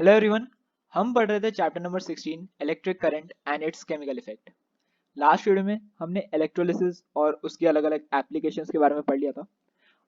Hello everyone. हम पढ़ रहे थे chapter number 16 electric current and it's chemical effect. Last video में हमने इलेक्ट्रोलिसिस और उसकी अलग अलग एप्लीकेशंस के बारे में पढ़ लिया था।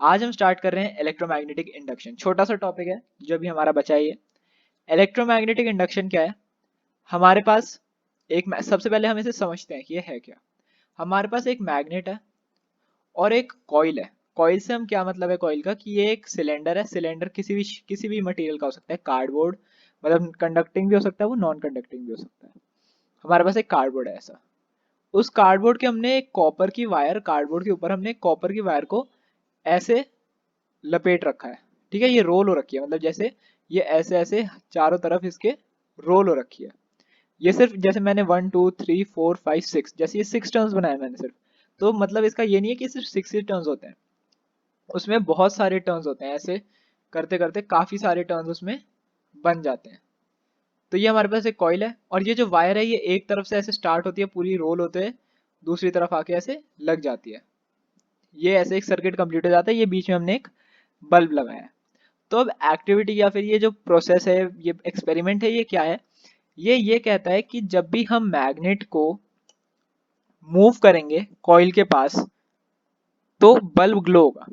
आज हम स्टार्ट कर रहे हैं इलेक्ट्रोमैग्नेटिक इंडक्शन। छोटा सा टॉपिक है जो भी हमारा बचा है ये। इलेक्ट्रोमैग्नेटिक इंडक्शन क्या है? हमारे पास सबसे पहले हम इसे समझते हैं कि ये है क्या। हमारे पास एक मैग्नेट है और एक कॉइल है। कॉइल से हम क्या मतलब है कॉइल का कि ये एक सिलेंडर है। सिलेंडर किसी भी मटेरियल का हो सकता है। कार्डबोर्ड मतलब कंडक्टिंग भी हो सकता है, वो नॉन कंडक्टिंग भी हो सकता है। हमारे पास एक कार्डबोर्ड है ऐसा। उस कार्डबोर्ड के हमने एक कॉपर की वायर, कार्डबोर्ड के ऊपर हमने एक कॉपर की वायर को ऐसे लपेट रखा है। ठीक है, ये रोल हो रखी है, मतलब जैसे ये ऐसे ऐसे चारों तरफ इसके रोल हो रखी है। ये सिर्फ जैसे मैंने 1 2 3 4 5 6 जैसे ये 6 टर्न्स बनाए मैंने सिर्फ। तो मतलब इसका ये नहीं है कि सिर्फ 6 ही टर्न्स होते हैं, उसमें बहुत सारे टर्न्स होते हैं। ऐसे करते करते काफी सारे टर्न्स उसमें बन जाते हैं। तो ये हमारे पास एक कॉइल है और ये जो वायर है ये एक तरफ से ऐसे स्टार्ट होती है, पूरी रोल होते हैं, दूसरी तरफ आके ऐसे लग जाती है। ये ऐसे एक सर्किट कंप्लीट हो जाता है। ये बीच में हमने एक बल्ब लगाया है। तो अब एक्टिविटी या फिर ये जो प्रोसेस है, ये एक्सपेरिमेंट है, ये क्या है? ये कहता है कि जब भी हम मैग्नेट को मूव करेंगे कॉइल के पास तो बल्ब ग्लो होगा।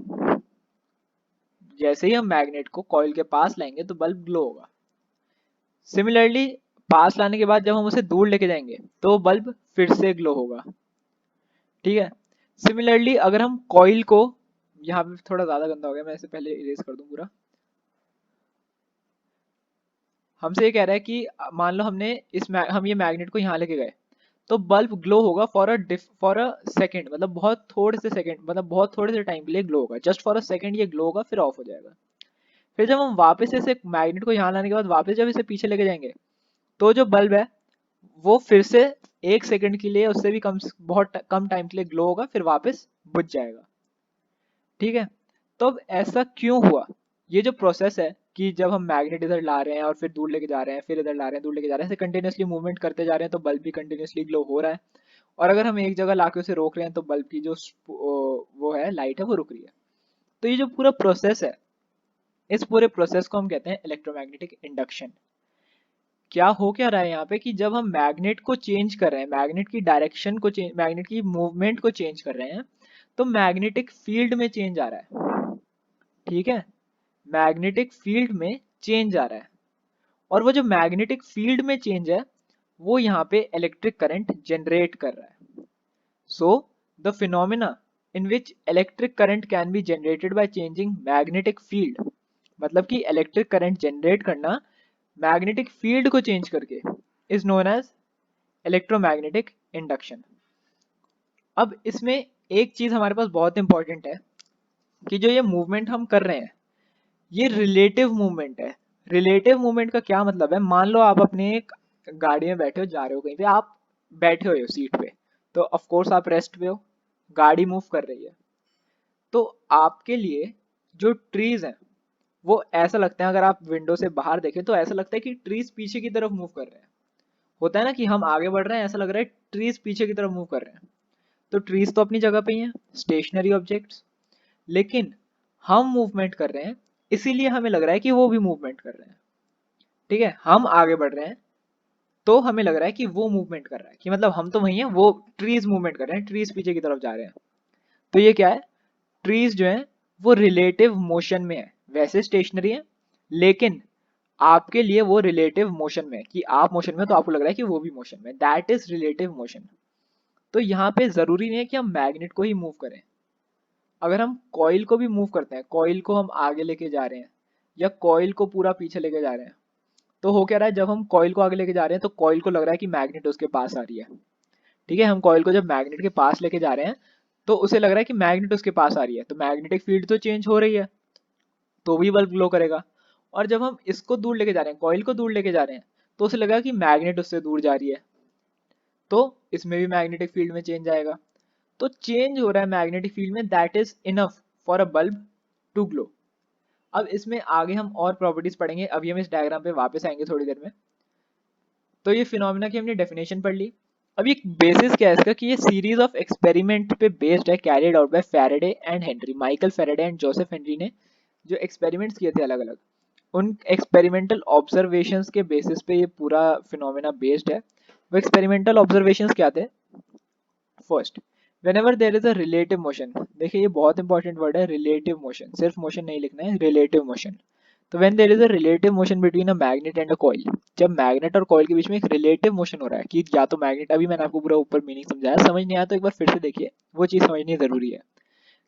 जैसे ही हम मैग्नेट को कॉइल के पास लाएंगे तो बल्ब ग्लो होगा। सिमिलरली पास लाने के बाद जब हम उसे दूर लेके जाएंगे तो बल्ब फिर से ग्लो होगा। ठीक है। सिमिलरली अगर हम कॉइल को, यहाँ पे थोड़ा ज्यादा गंदा हो गया, मैं इसे पहले इरेज कर दूं पूरा। हमसे ये कह रहा है कि मान लो हम ये मैग्नेट को यहाँ लेके गए तो बल्ब ग्लो होगा फॉर अ सेकंड, मतलब बहुत थोड़े से सेकंड, मतलब बहुत थोड़े से टाइम के लिए ग्लो होगा। जस्ट फॉर अ सेकंड ये ग्लो होगा, फिर ऑफ हो जाएगा। फिर जब हम वापस इसे मैग्नेट को यहाँ लाने के बाद वापस जब इसे पीछे लेके जाएंगे तो जो बल्ब है वो फिर से 1 सेकंड के लिए, उससे भी कम, बहुत कम टाइम के लिए ग्लो होगा, फिर वापस बुझ जाएगा। ठीक है। तो अब ऐसा क्यों हुआ? ये जो प्रोसेस है कि जब हम मैग्नेट इधर ला रहे हैं और फिर दूर लेके जा रहे हैं, फिर इधर ला रहे हैं, दूर लेके जा रहे हैं, ऐसे कंटिन्यूसली मूवमेंट करते जा रहे हैं तो बल्ब भी कंटिन्यूसली ग्लो हो रहा है। और अगर हम एक जगह लाके उसे रोक रहे हैं तो बल्ब की जो वो है, लाइट है, वो रुक रही है। तो ये जो पूरा प्रोसेस है, इस पूरे प्रोसेस को हम कहते हैं इलेक्ट्रोमैग्नेटिक इंडक्शन। क्या हो क्या रहा है यहाँ पे कि जब हम मैग्नेट को चेंज कर रहे हैं, मैग्नेट की डायरेक्शन को चेंज, मैग्नेट की मूवमेंट को चेंज कर रहे हैं, तो मैग्नेटिक फील्ड में चेंज आ रहा है। ठीक है, मैग्नेटिक फील्ड में चेंज आ रहा है। और वो जो मैग्नेटिक फील्ड में चेंज है वो यहाँ पे इलेक्ट्रिक करंट जनरेट कर रहा है। So the phenomena in which electric current can be generated by changing magnetic field, मतलब कि इलेक्ट्रिक करंट जनरेट करना मैग्नेटिक फील्ड को चेंज करके, is known as electromagnetic induction. अब इसमें एक चीज हमारे पास बहुत इंपॉर्टेंट है कि जो ये मूवमेंट हम कर रहे हैं ये रिलेटिव मूवमेंट है। रिलेटिव मूवमेंट का क्या मतलब है? मान लो आप अपने एक गाड़ी में बैठे हो, जा रहे हो कहीं पे, आप बैठे हुए हो सीट पे, तो ऑफ कोर्स आप रेस्ट पे हो, गाड़ी मूव कर रही है। तो आपके लिए जो ट्रीज हैं वो ऐसा लगता है, अगर आप विंडो से बाहर देखें तो ऐसा लगता है कि ट्रीज पीछे की तरफ मूव कर रहे हैं। होता है ना कि हम आगे बढ़ रहे हैं, ऐसा लग रहा है ट्रीज पीछे की तरफ मूव कर रहे हैं। तो ट्रीज तो अपनी जगह पे ही हैं, स्टेशनरी ऑब्जेक्ट्स। लेकिन हम मूवमेंट कर रहे हैं, इसीलिए हमें लग रहा है कि वो भी मूवमेंट कर रहे हैं। ठीक है, हम आगे बढ़ रहे हैं तो हमें लग रहा है कि वो मूवमेंट कर रहा है, कि मतलब हम तो वही हैं, वो ट्रीज मूवमेंट कर रहे हैं, ट्रीज पीछे की तरफ जा रहे हैं। तो ये क्या है? ट्रीज जो है वो रिलेटिव मोशन में है, वैसे स्टेशनरी है, लेकिन आपके लिए वो रिलेटिव मोशन में है, कि आप मोशन में तो आपको लग रहा है कि वो भी मोशन में, दैट इज रिलेटिव मोशन। तो यहाँ पे जरूरी नहीं है कि हम मैग्नेट को ही मूव करें। अगर हम कॉइल को भी मूव करते हैं, कॉइल को हम आगे लेके जा रहे हैं या कॉइल को पूरा पीछे लेके जा रहे हैं, तो हो क्या रहा है? जब हम कॉइल को आगे लेके जा रहे हैं तो कॉइल को लग रहा है कि मैग्नेट उसके पास आ रही है। ठीक है, हम कॉइल को जब मैग्नेट के पास लेके जा रहे हैं तो उसे लग रहा है कि मैग्नेट उसके पास आ रही है, तो मैग्नेटिक फील्ड तो चेंज हो रही है, तो भी बल्ब ग्लो करेगा। और जब हम इसको दूर लेके जा रहे हैं, कॉइल को दूर लेके जा रहे हैं, तो उसे लगा कि मैग्नेट उससे दूर जा रही है, तो इसमें भी मैग्नेटिक फील्ड में चेंज आएगा। तो चेंज हो रहा है मैग्नेटिक फील्ड में, that is enough for a bulb to glow. अब इसमें आगे हम और प्रॉपर्टीज पढ़ेंगे, अभी हम इस डायग्राम पे वापस आएंगे थोड़ी देर में। तो ये फिनोमिना की हमने डेफिनेशन पढ़ ली। अब एक बेसिस क्या है इसका कि ये सीरीज ऑफ एक्सपेरिमेंट पे बेस्ड है, carried out by Faraday and Henry, Michael Faraday and Joseph Henry ने जो एक्सपेरिमेंट्स किए थे अलग अलग, उन एक्सपेरिमेंटल ऑब्जर्वेशंस के बेसिस पे ये पूरा फिनोमेना बेस्ड है। वो एक्सपेरिमेंटल ऑब्जर्वेशंस क्या थे? First, whenever there is a relative motion, देखिए ये बहुत इंपॉर्टेंट वर्ड है, रिलेटिव मोशन, सिर्फ मोशन नहीं लिखना है, रिलेटिव मोशन। तो when there is a relative motion between a magnet and a coil, जब मैग्नेट और कॉइल के बीच में एक रिलेटिव मोशन हो रहा है कि या तो मैग्नेट, अभी मैंने आपको पूरा ऊपर मीनिंग समझाया, समझ नहीं आया तो एक बार फिर से देखिए, वो चीज़ समझनी जरूरी है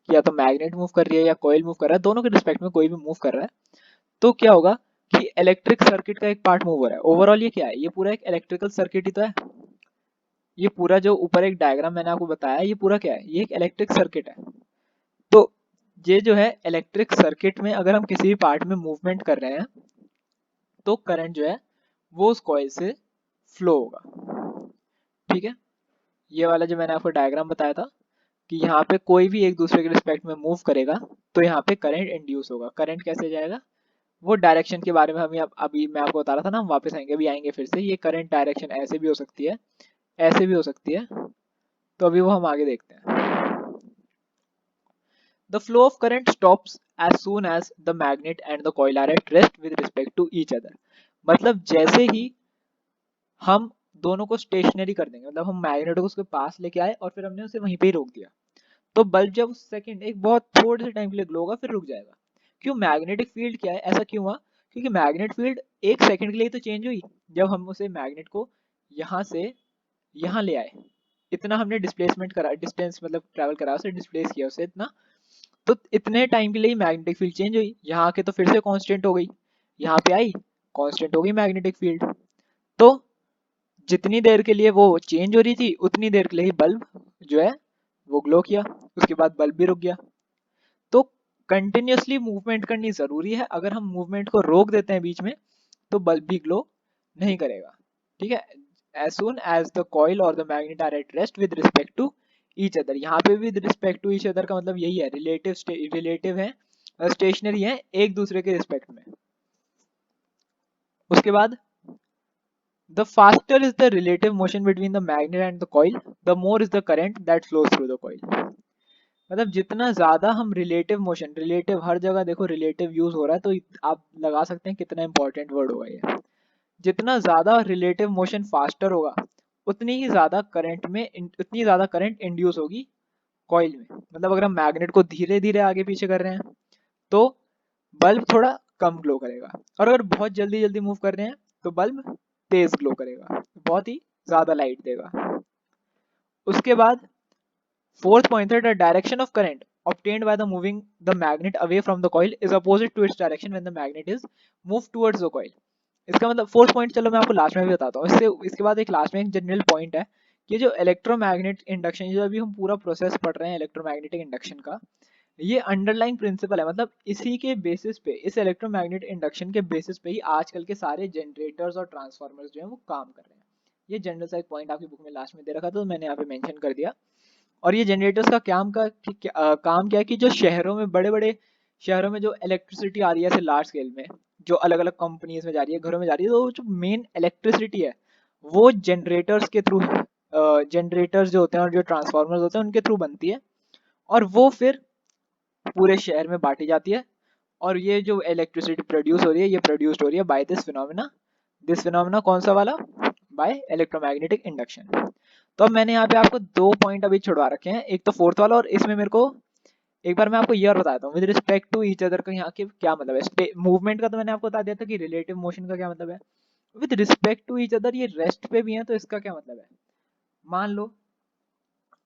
कि या तो मैग्नेट मूव कर रही है या कॉइल मूव कर रहा है, दोनों के रिस्पेक्ट में कोई भी मूव कर रहा है, तो क्या होगा कि इलेक्ट्रिक सर्किट का एक पार्ट मूव हो रहा है। ओवरऑल ये क्या है? ये पूरा एक इलेक्ट्रिकल सर्किट ही तो है। ये पूरा जो ऊपर एक डायग्राम मैंने आपको बताया, ये पूरा क्या है? ये एक इलेक्ट्रिक सर्किट है। तो ये जो है इलेक्ट्रिक सर्किट में अगर हम किसी भी पार्ट में मूवमेंट कर रहे हैं तो करंट जो है वो उस कॉइल से फ्लो होगा। ठीक है, ये वाला जो मैंने आपको डायग्राम बताया था कि यहाँ पे कोई भी एक दूसरे के रिस्पेक्ट में मूव करेगा तो यहाँ पे करंट इंड्यूस होगा। करंट कैसे जाएगा? वो डायरेक्शन के बारे में हम अभी मैं आपको बता रहा था ना, हम वापस आएंगे, अभी आएंगे फिर से। ये करंट डायरेक्शन ऐसे भी हो सकती है, ऐसे भी हो सकती है, तो अभी वो हम आगे देखते हैं। The flow of current stops as soon as the magnet and the coil are at rest with respect to each other। मतलब जैसे ही हम दोनों को स्टेशनरी कर देंगे, मतलब हम मैग्नेट को उसके पास लेके आए और फिर हमने उसे वहीं पे ही रोक दिया, तो बल्ब जब उस सेकंड एक बहुत थोड़े से टाइम के लिए ग्लो होगा फिर रुक जाएगा। क्यों? मैग्नेटिक फील्ड क्या है, ऐसा क्यों हुआ? क्योंकि मैग्नेट फील्ड एक सेकंड के लिए तो चेंज हुई, जब हम उसे मैग्नेट को यहाँ से यहाँ ले आए, इतना हमने डिस्प्लेसमेंट करा, डिस्टेंस मतलब ट्रैवल करा, उसे डिस्प्लेस किया उसे इतना, तो इतने टाइम के लिए मैग्नेटिक फील्ड चेंज हुई। यहाँ आके तो फिर से कांस्टेंट हो गई, यहाँ पे आई कांस्टेंट हो गई मैग्नेटिक फील्ड। तो जितनी देर के लिए वो चेंज हो रही थी उतनी देर के लिए ही बल्ब जो है वो ग्लो किया, उसके बाद बल्ब भी रुक गया। तो कंटिन्यूअसली मूवमेंट करनी जरूरी है, अगर हम मूवमेंट को रोक देते हैं बीच में तो बल्ब भी ग्लो नहीं करेगा। ठीक है, as soon as the coil or the magnet are at rest with respect to each other, यहाँ पे भी with respect to each other का मतलब यही है, रिलेटिव है, स्टेशनरी है एक दूसरे के रिस्पेक्ट में। उसके बाद the faster is the relative motion between the magnet and the coil, the more is the current that flows through the coil। मतलब जितना ज्यादा हम रिलेटिव मोशन, रिलेटिव हर जगह देखो रिलेटिव यूज हो रहा है, तो आप लगा सकते हैं कितना इंपॉर्टेंट वर्ड होगा ये। जितना ज्यादा रिलेटिव मोशन फास्टर होगा उतनी ही ज्यादा करंट में उतनी ज्यादा करंट इंड्यूस होगी कॉइल में। मतलब अगर हम मैग्नेट को धीरे धीरे आगे पीछे कर रहे हैं तो बल्ब थोड़ा कम ग्लो करेगा, और अगर बहुत जल्दी जल्दी मूव कर रहे हैं तो बल्ब तेज ग्लो करेगा, बहुत ही ज्यादा लाइट देगा। उसके बाद फोर्थ पॉइंट है, the direction of current obtained by the moving the magnet away from the coil is opposite to its direction when the magnet is moved towards the coil। इसका मतलब fourth point चलो मैं आपको last में भी बताता हूँ। इसके बाद एक लास्ट में एक जनरल पॉइंट है कि जो इलेक्ट्रोमैग्नेट इंडक्शन, जो अभी हम पूरा प्रोसेस पढ़ रहे हैं इलेक्ट्रोमैग्नेटिक इंडक्शन का, ये अंडरलाइंग प्रिंसिपल है। मतलब इसी के बेसिस पे, इस इलेक्ट्रोमैग्नेट इंडक्शन के बेसिस पे ही आजकल के सारे जनरेटर्स और ट्रांसफार्मर्स जो हैं वो काम कर रहे हैं। ये जनरल सा एक पॉइंट आपकी बुक में लास्ट में दे रखा था, तो मैंने यहाँ पे मेंशन कर दिया। और ये जनरेटर्स का काम क्या है कि जो शहरों में, बड़े बड़े शहरों में जो इलेक्ट्रिसिटी आ रही है ऐसे लार्ज स्केल में, जो अलग अलग कंपनीज में जा रही है, घरों में जा रही है, तो जो मेन इलेक्ट्रिसिटी है वो जनरेटर्स के थ्रू, जनरेटर्स जो होते हैं और जो ट्रांसफार्मर्स होते हैं उनके थ्रू बनती है, और वो फिर पूरे शहर में बांटी जाती है। और ये जो इलेक्ट्रिसिटी प्रोड्यूस हो रही है, ये प्रोड्यूस्ड हो रही है बाय दिस फिनोमेना कौन सा वाला? By electromagnetic induction. तो अब मैंने यहाँ पे आपको दो पॉइंट अभी छुड़वा रखे हैं, एक तो फोर्थ वाला, और इसमें मेरे को एक बार मैं आपको ये और बताता हूँ with respect to each other का यहाँ के क्या मतलब है। मूवमेंट का तो मैंने आपको बता दिया था कि रिलेटिव मोशन का क्या मतलब है। With respect to each other ये रेस्ट पे भी है, तो इसका क्या मतलब है? मान लो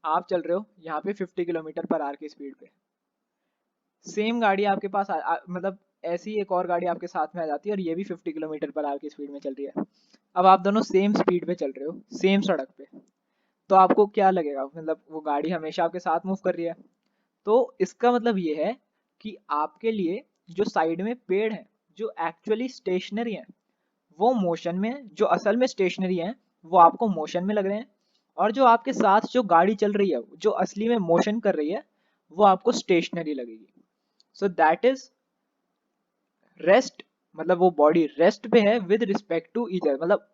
आप चल रहे हो यहाँ पे 50 किलोमीटर पर आवर की स्पीड पे, सेम गाड़ी आपके पास मतलब ऐसी एक और गाड़ी आपके साथ में आ जाती है और ये भी 50 किलोमीटर पर आवर की स्पीड में चल रही है। अब आप दोनों सेम स्पीड पे चल रहे हो, सेम सड़क पे, तो आपको क्या लगेगा? मतलब वो गाड़ी हमेशा आपके साथ मूव कर रही है। तो इसका मतलब ये है कि आपके लिए जो साइड में पेड़ हैं, जो एक्चुअली स्टेशनरी हैं, वो मोशन में, जो असल में स्टेशनरी हैं वो आपको मोशन में लग रहे हैं, और जो आपके साथ जो गाड़ी चल रही है जो असली में मोशन कर रही है वो आपको स्टेशनरी लगेगी। सो दैट इज रेस्ट, मतलब वो बॉडी रेस्ट पे है with respect to each other. मतलब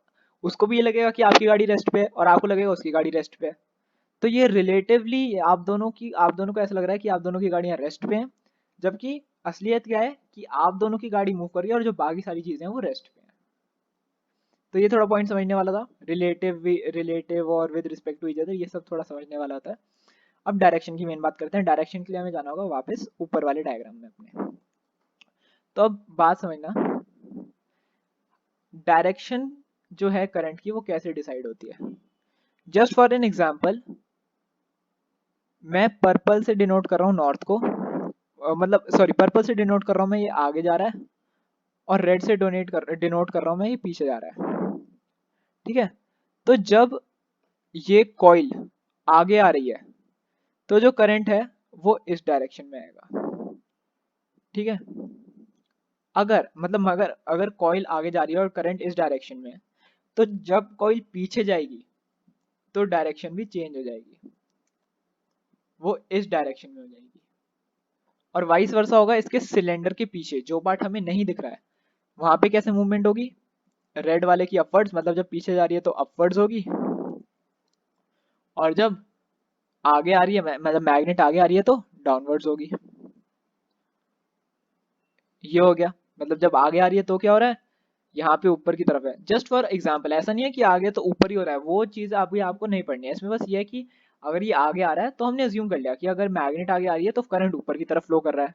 उसको भी ये लगेगा कि आपकी गाड़ी रेस्ट पे है और आपको लगेगा उसकी गाड़ी रेस्ट पे है। तो ये रिलेटिवली आप दोनों को ऐसा लग रहा है कि आप दोनों की गाड़ियां रेस्ट पे हैं, जबकि असलियत क्या है कि आप दोनों की गाड़ी मूव कर रही है और जो बाकी सारी चीजें हैं वो रेस्ट पे हैं। तो ये थोड़ा पॉइंट समझने वाला था, रिलेटिव और with respect to each other, ये सब थोड़ा समझने वाला होता है। अब डायरेक्शन की मेन बात करते हैं। डायरेक्शन के लिए हमें जाना होगा वापस ऊपर वाले डायग्राम में अपने। तो अब बात समझना, डायरेक्शन जो है करंट की वो कैसे डिसाइड होती है। जस्ट फॉर एन एग्जाम्पल, मैं पर्पल से डिनोट कर रहा हूँ नॉर्थ को, मतलब सॉरी पर्पल से डिनोट कर रहा हूँ मैं ये आगे जा रहा है, और रेड से डिनोट कर रहा हूँ मैं ये पीछे जा रहा है। ठीक है, तो जब ये कॉइल आगे आ रही है तो जो करंट है वो इस डायरेक्शन में आएगा। ठीक है, अगर मतलब अगर अगर कॉइल आगे जा रही है और करंट इस डायरेक्शन में है, तो जब कॉइल पीछे जाएगी तो डायरेक्शन भी चेंज हो जाएगी, वो इस डायरेक्शन में हो जाएगी। और वाइस वर्सा होगा इसके सिलेंडर के पीछे, जो पार्ट हमें नहीं दिख रहा है वहां पे कैसे मूवमेंट होगी, रेड वाले की अपवर्ड्स, मतलब जब पीछे जा रही है तो अपवर्ड्स होगी, और जब आगे आ रही है मतलब मैग्नेट आगे आ रही है तो डाउनवर्ड्स होगी। ये हो गया, मतलब जब आगे आ रही है तो क्या हो रहा है, यहाँ पे ऊपर की तरफ है। जस्ट फॉर एग्जांपल, ऐसा नहीं है कि आगे तो ऊपर ही हो रहा है, वो चीज आपको नहीं पढ़नी है इसमें। बस ये है कि अगर ये आगे आ रहा है तो हमने अज्यूम कर लिया कि अगर मैग्नेट आगे आ रही है तो करंट ऊपर की तरफ फ्लो कर रहा है,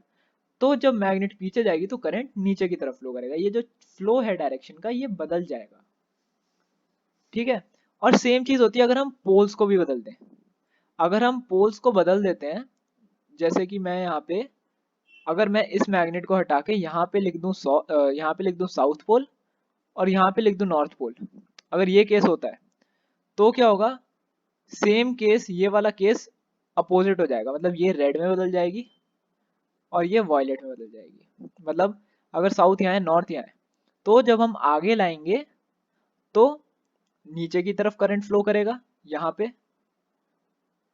तो जब मैग्नेट पीछे जाएगी तो करंट नीचे की तरफ फ्लो करेगा। ये जो फ्लो है डायरेक्शन का ये बदल जाएगा। ठीक है, और सेम चीज होती है अगर हम पोल्स को भी बदल दें। अगर हम पोल्स को बदल देते हैं, जैसे कि मैं यहाँ पे, अगर मैं इस मैग्नेट को हटा के यहाँ पे लिख दूं यहाँ पे लिख दूं साउथ पोल, और यहाँ पे लिख दूं नॉर्थ पोल, अगर ये केस होता है तो क्या होगा, सेम केस ये वाला केस अपोजिट हो जाएगा, मतलब ये रेड में बदल जाएगी और ये वॉयलेट में बदल जाएगी। मतलब अगर साउथ यहाँ है नॉर्थ यहाँ है, तो जब हम आगे लाएंगे तो नीचे की तरफ करंट फ्लो करेगा, यहाँ पे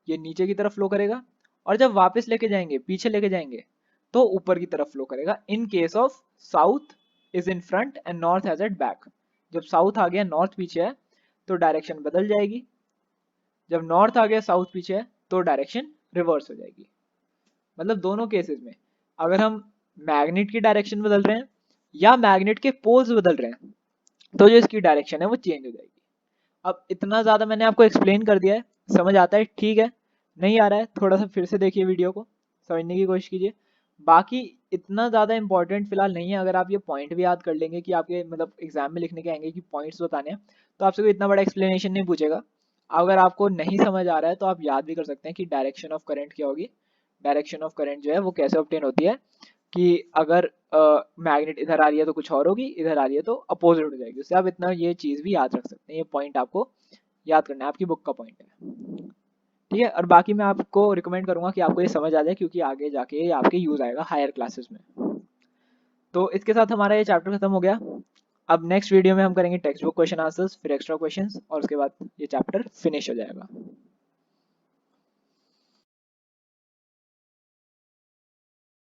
ये नीचे की तरफ फ्लो करेगा, और जब वापस लेके जाएंगे पीछे लेके जाएंगे तो ऊपर की तरफ फ्लो करेगा। In case of south is in front and north has at back, जब साउथ आ गया नॉर्थ पीछे है तो डायरेक्शन बदल जाएगी, जब नॉर्थ आ गया साउथ पीछे है तो डायरेक्शन रिवर्स हो जाएगी। मतलब दोनों केसेस में अगर हम मैग्नेट की डायरेक्शन बदल रहे हैं या मैग्नेट के पोल्स बदल रहे हैं तो जो इसकी डायरेक्शन है वो चेंज हो जाएगी। अब इतना ज्यादा मैंने आपको एक्सप्लेन कर दिया है, समझ आता है ठीक है, नहीं आ रहा है थोड़ा सा फिर से देखिए वीडियो को, समझने की कोशिश कीजिए। बाकी इतना ज़्यादा इंपॉर्टेंट फिलहाल नहीं है, अगर आप ये पॉइंट भी याद कर लेंगे कि आपके मतलब एग्जाम में लिखने के आएंगे कि पॉइंट्स बताने हैं, तो आपसे कोई इतना बड़ा एक्सप्लेनेशन नहीं पूछेगा। अगर आपको नहीं समझ आ रहा है तो आप याद भी कर सकते हैं कि डायरेक्शन ऑफ करंट क्या होगी। डायरेक्शन ऑफ करंट जो है वो कैसे ऑब्टेन होती है कि अगर मैग्नेट इधर आ रही है तो कुछ और होगी, इधर आ रही है तो अपोजिट हो जाएगी। उससे आप इतना ये चीज़ भी याद रख सकते हैं, ये पॉइंट आपको याद करना है, आपकी बुक का पॉइंट है। ठीक है, और बाकी मैं आपको रिकमेंड करूंगा कि आपको ये समझ आ जाए, क्योंकि आगे जाके ये आपके यूज आएगा हायर क्लासेस में। तो इसके साथ हमारा ये चैप्टर खत्म हो गया। अब नेक्स्ट वीडियो में हम करेंगे टेक्स्ट बुक क्वेश्चन आंसर्स, फिर एक्स्ट्रा क्वेश्चंस, और उसके बाद ये चैप्टर फिनिश हो जाएगा।